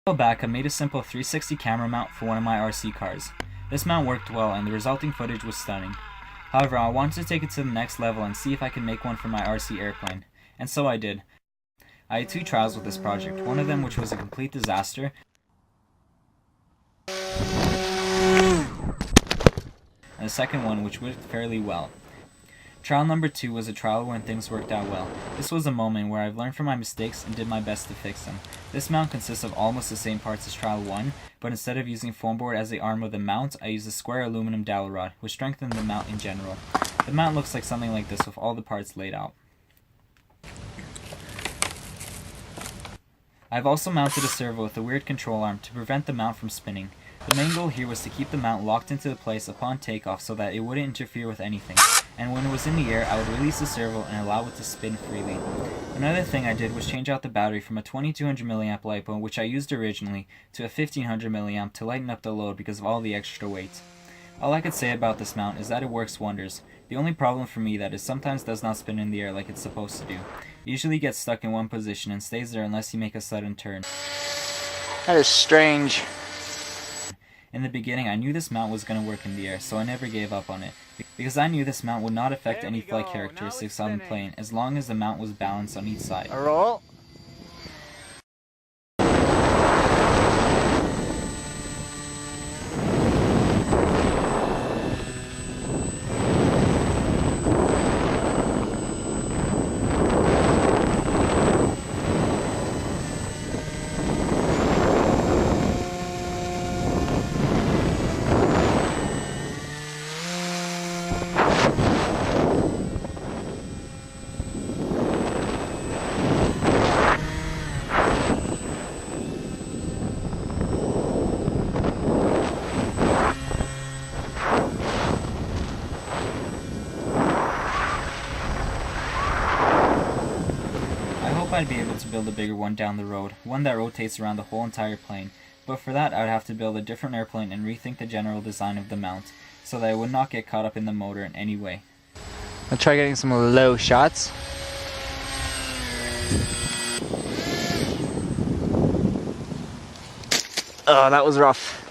A while back, I made a simple 360 camera mount for one of my RC cars. This mount worked well and the resulting footage was stunning. However, I wanted to take it to the next level and see if I could make one for my RC airplane. And so I did. I had two trials with this project, one of them which was a complete disaster, and the second one which worked fairly well. Trial number 2 was a trial when things worked out well. This was a moment where I've learned from my mistakes and did my best to fix them. This mount consists of almost the same parts as trial 1, but instead of using foamboard as the arm of the mount, I used a square aluminum dowel rod, which strengthened the mount in general. The mount looks like something like this with all the parts laid out. I've also mounted a servo with a weird control arm to prevent the mount from spinning. The main goal here was to keep the mount locked into place upon takeoff so that it wouldn't interfere with anything, and when it was in the air I would release the servo and allow it to spin freely. Another thing I did was change out the battery from a 2200 mAh LiPo, which I used originally, to a 1500 mAh to lighten up the load because of all the extra weight. All I could say about this mount is that it works wonders. The only problem for me that it sometimes does not spin in the air like it's supposed to do. It usually gets stuck in one position and stays there unless you make a sudden turn. That is strange. In the beginning, I knew this mount was going to work in the air, so I never gave up on it, because I knew this mount would not affect any flight characteristics on the plane as long as the mount was balanced on each side. A roll. I'd be able to build a bigger one down the road, one that rotates around the whole entire plane, but for that I would have to build a different airplane and rethink the general design of the mount, so that it would not get caught up in the motor in any way. I'll try getting some low shots. Oh, that was rough.